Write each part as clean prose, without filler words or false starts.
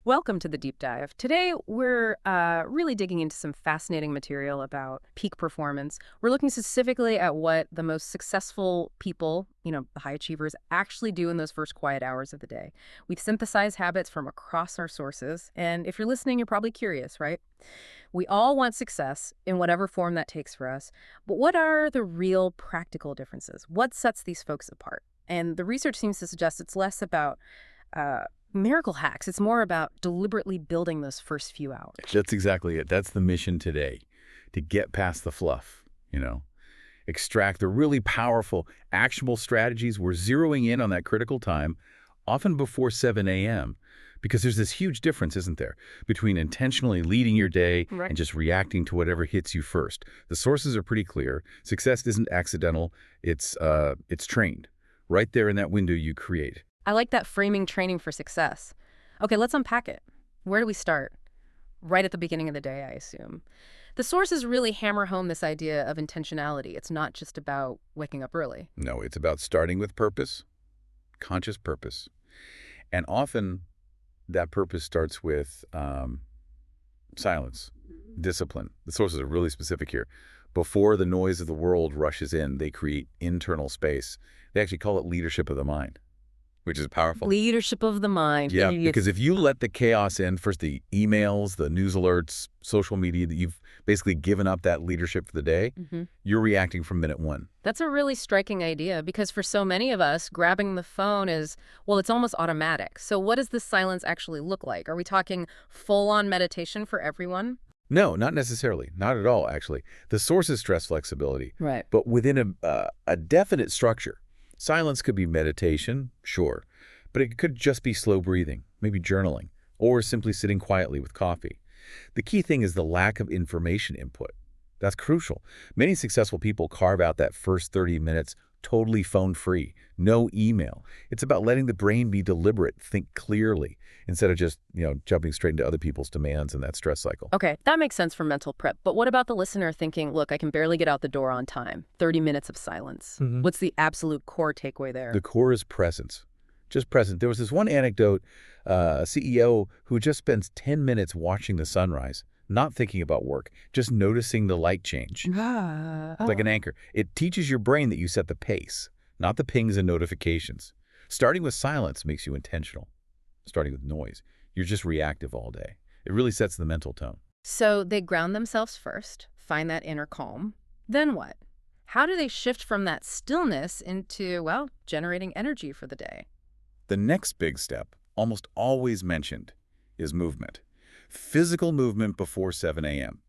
Welcome to the deep dive. Today, we're really digging into some fascinating material about peak performance. We're looking specifically at what the most successful people, the high achievers, actually do in those first quiet hours of the day. We've synthesized habits from across our sources, and if you're listening, you're probably curious, right? We all want success in whatever form that takes for us, but what are the real practical differences? What sets these folks apart? And the research seems to suggest it's less about uh, miracle hacks. It's more about deliberately building those first few hours. That's exactly it. That's the mission today, to get past the fluff, extract the really powerful, actionable strategies. We're zeroing in on that critical time, often before 7 a.m., because there's this huge difference, isn't there, between intentionally leading your day Right. and just reacting to whatever hits you first. The sources are pretty clear. Success isn't accidental. It's trained right there in that window you create. I like that framing training for success. Okay, let's unpack it. Where do we start? Right at the beginning of the day, I assume. The sources really hammer home this idea of intentionality. It's not just about waking up early. No, it's about starting with purpose, conscious purpose. And often that purpose starts with silence, discipline. The sources are really specific here. Before the noise of the world rushes in, they create internal space. They actually call it leadership of the mind, which is powerful. Leadership of the mind. Yeah, Yes. because if you let the chaos in, first the emails, the news alerts, social media, that you've basically given up that leadership for the day, you're reacting from minute one. That's a really striking idea because for so many of us, grabbing the phone is, well, it's almost automatic. So what does this silence actually look like? Are we talking full-on meditation for everyone? No, not necessarily. Not at all, actually. The sources stress flexibility, Right. but within a definite structure. Silence could be meditation, sure, but it could just be slow breathing, maybe journaling, or simply sitting quietly with coffee. The key thing is the lack of information input. That's crucial. Many successful people carve out that first 30 minutes totally phone-free, no email. It's about letting the brain be deliberate, think clearly, instead of just, jumping straight into other people's demands in that stress cycle. Okay, that makes sense for mental prep. But what about the listener thinking, look, I can barely get out the door on time. 30 minutes of silence. What's the absolute core takeaway there? The core is presence. Just present. There was this one anecdote, a CEO who just spends 10 minutes watching the sunrise, not thinking about work, just noticing the light change. Like an anchor. It teaches your brain that you set the pace, not the pings and notifications. Starting with silence makes you intentional. Starting with noise, you're just reactive all day. It really sets the mental tone. So they ground themselves first, find that inner calm. Then what? How do they shift from that stillness into, well, generating energy for the day? The next big step, almost always mentioned, is movement. Physical movement before 7 a.m.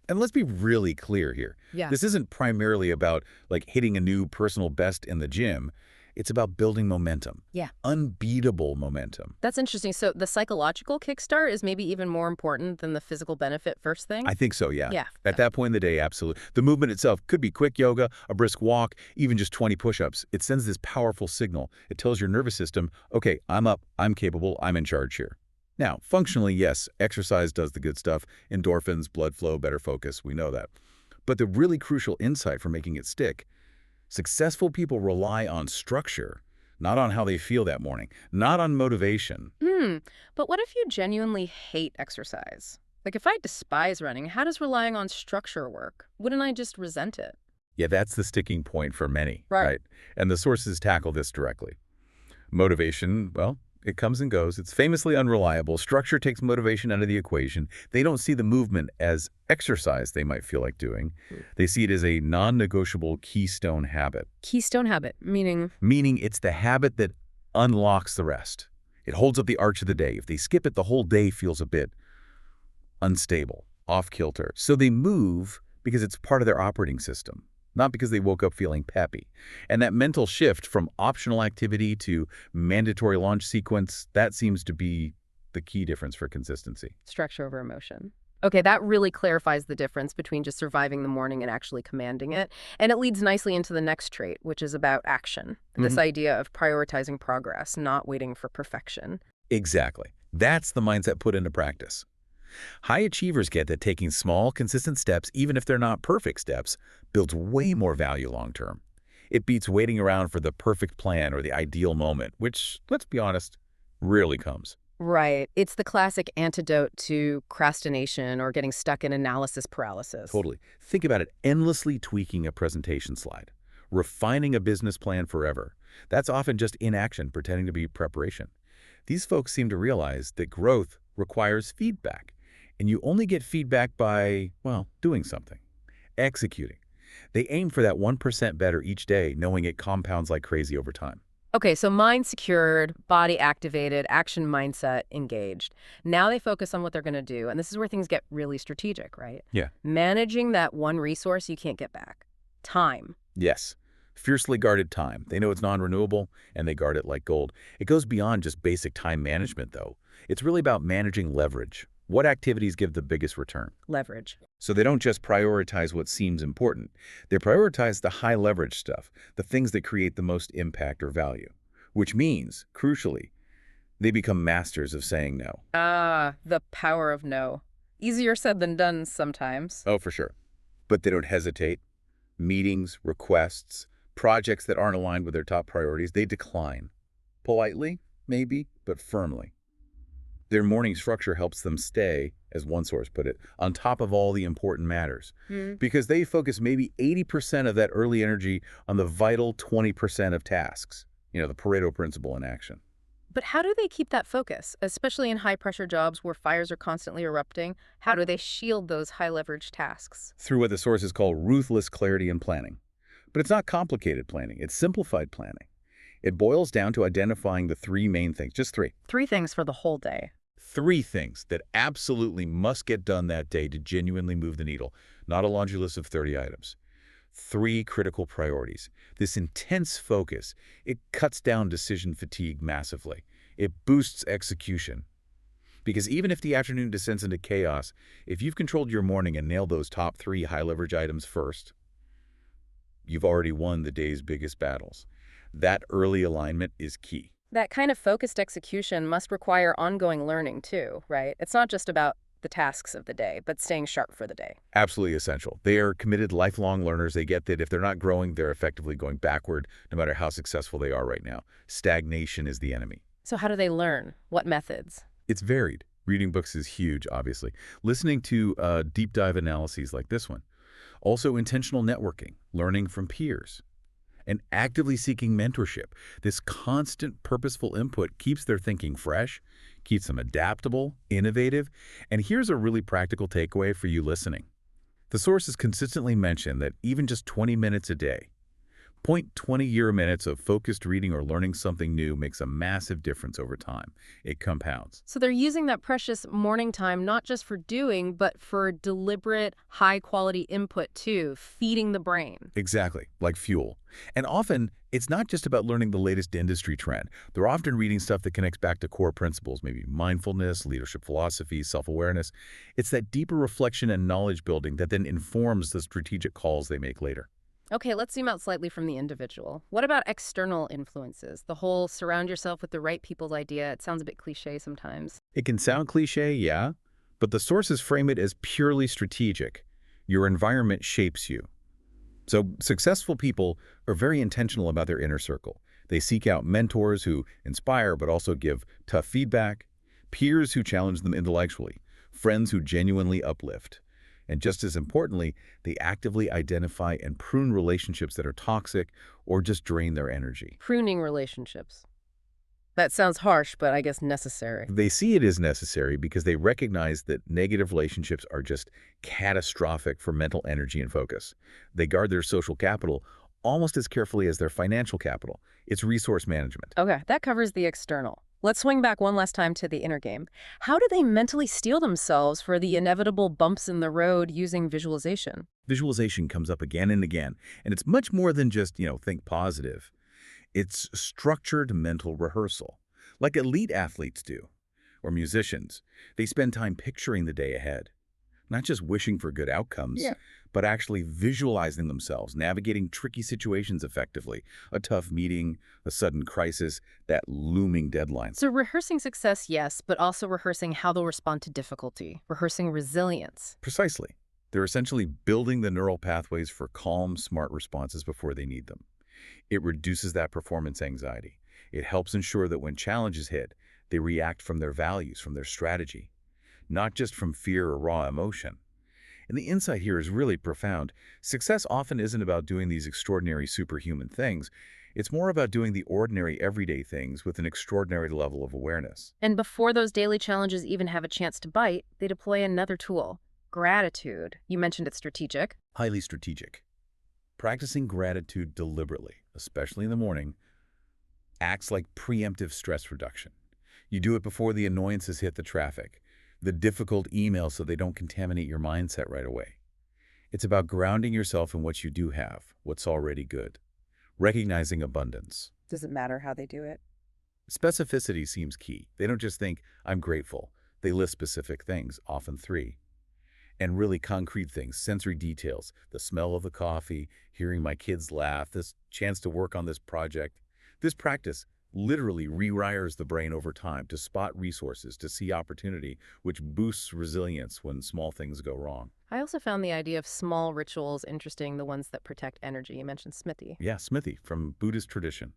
And let's be really clear here. Yeah. This isn't primarily about hitting a new personal best in the gym. It's about building momentum. Yeah. Unbeatable momentum. That's interesting. So the psychological kickstart is maybe even more important than the physical benefit first thing? I think so, yeah. Yeah. At that point in the day, absolutely. The movement itself could be quick yoga, a brisk walk, even just 20 push-ups. It sends this powerful signal. It tells your nervous system, okay, I'm up, I'm capable, I'm in charge here. Now, functionally, yes, exercise does the good stuff. Endorphins, blood flow, better focus, we know that. But the really crucial insight for making it stick, successful people rely on structure, not on how they feel that morning, not on motivation. But what if you genuinely hate exercise? Like if I despise running, how does relying on structure work? Wouldn't I just resent it? Yeah, that's the sticking point for many, Right. And the sources tackle this directly. Motivation, well, it comes and goes. It's famously unreliable. Structure takes motivation out of the equation. They don't see the movement as exercise they might feel like doing. They see it as a non-negotiable keystone habit, Keystone habit, meaning? meaning it's the habit that unlocks the rest. It holds up the arch of the day. If they skip it, the whole day feels a bit unstable, off-kilter. So they move because it's part of their operating system, not because they woke up feeling peppy. And that mental shift from optional activity to mandatory launch sequence, that seems to be the key difference for consistency. Structure over emotion. Okay, that really clarifies the difference between just surviving the morning and actually commanding it. And it leads nicely into the next trait, which is about action. This idea of prioritizing progress, not waiting for perfection. Exactly. That's the mindset put into practice. High achievers get that taking small, consistent steps, even if they're not perfect steps, builds way more value long-term. It beats waiting around for the perfect plan or the ideal moment, which, let's be honest, rarely comes. Right. It's the classic antidote to procrastination or getting stuck in analysis paralysis. Totally. Think about it, endlessly tweaking a presentation slide, refining a business plan forever. That's often just inaction pretending to be preparation. These folks seem to realize that growth requires feedback, and you only get feedback by, well, doing something, executing. They aim for that 1% better each day, knowing it compounds like crazy over time. Okay, so mind secured, body activated, action mindset engaged. Now they focus on what they're going to do. And this is where things get really strategic, right? Yeah. Managing that one resource you can't get back, time. Yes. Fiercely guarded time. They know it's non-renewable, and they guard it like gold. It goes beyond just basic time management, though. It's really about managing leverage. What activities give the biggest return? Leverage. So they don't just prioritize what seems important. They prioritize the high leverage stuff, the things that create the most impact or value. Which means, crucially, they become masters of saying no. Ah, the power of no. Easier said than done sometimes. Oh, for sure. But they don't hesitate. Meetings, requests, projects that aren't aligned with their top priorities, they decline. Politely, maybe, but firmly. Their morning structure helps them stay, as one source put it, on top of all the important matters. Because they focus maybe 80% of that early energy on the vital 20% of tasks. You know, the Pareto principle in action. But how do they keep that focus, especially in high-pressure jobs where fires are constantly erupting? How do they shield those high-leverage tasks? Through what the sources call ruthless clarity and planning. But it's not complicated planning, it's simplified planning. It boils down to identifying the three main things, just three. 3 things for the whole day. Three things that absolutely must get done that day to genuinely move the needle, not a laundry list of 30 items. 3 critical priorities. This intense focus, it cuts down decision fatigue massively. It boosts execution. Because even if the afternoon descends into chaos, if you've controlled your morning and nailed those top 3 high-leverage items first, you've already won the day's biggest battles. That early alignment is key. That kind of focused execution must require ongoing learning too, right? It's not just about the tasks of the day, but staying sharp for the day. Absolutely essential. They are committed lifelong learners. They get that if they're not growing, they're effectively going backward, no matter how successful they are right now. Stagnation is the enemy. So how do they learn? What methods? It's varied. Reading books is huge, obviously. Listening to deep dive analyses like this one. Also intentional networking, learning from peers. And actively seeking mentorship. This constant, purposeful input keeps their thinking fresh, keeps them adaptable, innovative. And here's a really practical takeaway for you listening. The sources consistently mention that even just 20 minutes a day, 0.20 minutes of focused reading or learning something new makes a massive difference over time. It compounds. So they're using that precious morning time not just for doing, but for deliberate, high-quality input too, feeding the brain. Exactly, like fuel. And often, it's not just about learning the latest industry trend. They're often reading stuff that connects back to core principles, maybe mindfulness, leadership philosophy, self-awareness. It's that deeper reflection and knowledge building that then informs the strategic calls they make later. Okay, let's zoom out slightly from the individual. What about external influences? The whole surround yourself with the right people's idea. It sounds a bit cliche sometimes. It can sound cliche, yeah, but the sources frame it as purely strategic. Your environment shapes you. So successful people are very intentional about their inner circle. They seek out mentors who inspire but also give tough feedback, peers who challenge them intellectually, friends who genuinely uplift. And just as importantly, they actively identify and prune relationships that are toxic or just drain their energy. Pruning relationships. That sounds harsh, but I guess necessary. They see it as necessary because they recognize that negative relationships are just catastrophic for mental energy and focus. They guard their social capital almost as carefully as their financial capital. It's resource management. Okay, that covers the external. Let's swing back one last time to the inner game. How do they mentally steel themselves for the inevitable bumps in the road using visualization? Visualization comes up again and again, and it's much more than just, think positive. It's structured mental rehearsal, like elite athletes do, or musicians. They spend time picturing the day ahead, not just wishing for good outcomes, but actually visualizing themselves, navigating tricky situations effectively, a tough meeting, a sudden crisis, that looming deadline. So rehearsing success, yes, but also rehearsing how they'll respond to difficulty, rehearsing resilience. Precisely. They're essentially building the neural pathways for calm, smart responses before they need them. It reduces that performance anxiety. It helps ensure that when challenges hit, They react from their values, from their strategy, not just from fear or raw emotion. And the insight here is really profound. Success often isn't about doing these extraordinary superhuman things. It's more about doing the ordinary everyday things with an extraordinary level of awareness. And before those daily challenges even have a chance to bite, they deploy another tool, gratitude. You mentioned it's strategic. Highly strategic. Practicing gratitude deliberately, especially in the morning, acts like preemptive stress reduction. You do it before the annoyances hit the traffic, the difficult emails so they don't contaminate your mindset right away. It's about grounding yourself in what you do have, what's already good. Recognizing abundance. Does it matter how they do it? Specificity seems key. They don't just think, I'm grateful. They list specific things, often 3. And really concrete things, sensory details, the smell of the coffee, hearing my kids laugh, this chance to work on this project. This practice literally rewires the brain over time to spot resources, to see opportunity, which boosts resilience when small things go wrong. I also found the idea of small rituals interesting, the ones that protect energy. You mentioned Smithy. Yeah, Smithy, from Buddhist tradition.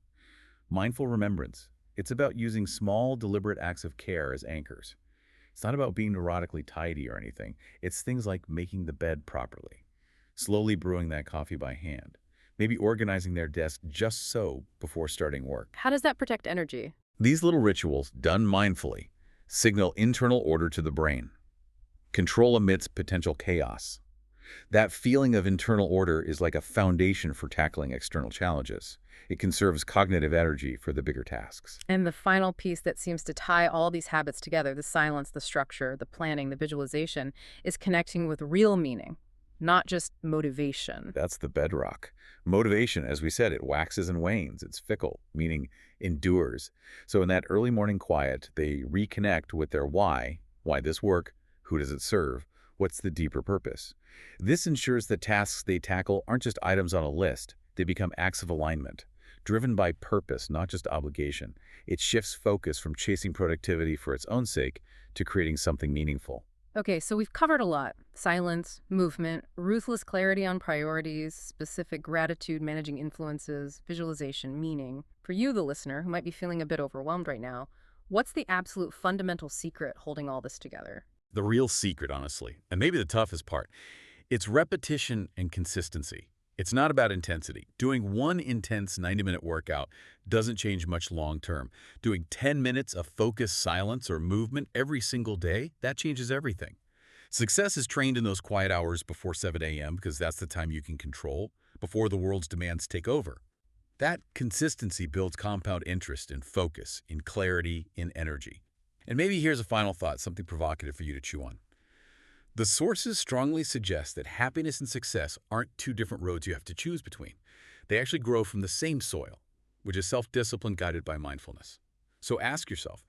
Mindful remembrance. It's about using small, deliberate acts of care as anchors. It's not about being neurotically tidy or anything. It's things like making the bed properly, slowly brewing that coffee by hand, maybe organizing their desk just so before starting work. How does that protect energy? These little rituals, done mindfully, signal internal order to the brain, control amidst potential chaos. That feeling of internal order is like a foundation for tackling external challenges. It conserves cognitive energy for the bigger tasks. And the final piece that seems to tie all these habits together, the silence, the structure, the planning, the visualization, is connecting with real meaning, not just motivation. That's the bedrock. Motivation, as we said, it waxes and wanes. It's fickle, meaning endures. So in that early morning quiet, they reconnect with their why this work, who does it serve, what's the deeper purpose. This ensures that tasks they tackle aren't just items on a list. They become acts of alignment, driven by purpose, not just obligation. It shifts focus from chasing productivity for its own sake to creating something meaningful. Okay, so we've covered a lot. Silence, movement, ruthless clarity on priorities, specific gratitude, managing influences, visualization, meaning. For you, the listener, who might be feeling a bit overwhelmed right now, what's the absolute fundamental secret holding all this together? The real secret, honestly, and maybe the toughest part, it's repetition and consistency. It's not about intensity. Doing one intense 90-minute workout doesn't change much long term. Doing 10 minutes of focused silence or movement every single day, that changes everything. Success is trained in those quiet hours before 7 a.m. because that's the time you can control, before the world's demands take over. That consistency builds compound interest in focus, in clarity, in energy. And maybe here's a final thought, something provocative for you to chew on. The sources strongly suggest that happiness and success aren't two different roads you have to choose between. They actually grow from the same soil, which is self-discipline guided by mindfulness. So ask yourself,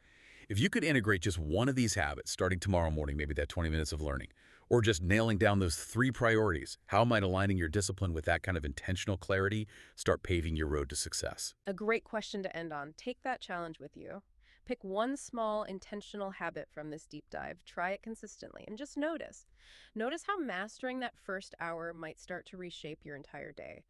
if you could integrate just one of these habits starting tomorrow morning, maybe that 20 minutes of learning, or just nailing down those 3 priorities, how might aligning your discipline with that kind of intentional clarity start paving your road to success? A great question to end on. Take that challenge with you. Pick one small intentional habit from this deep dive. Try it consistently and just notice. Notice how mastering that first hour might start to reshape your entire day.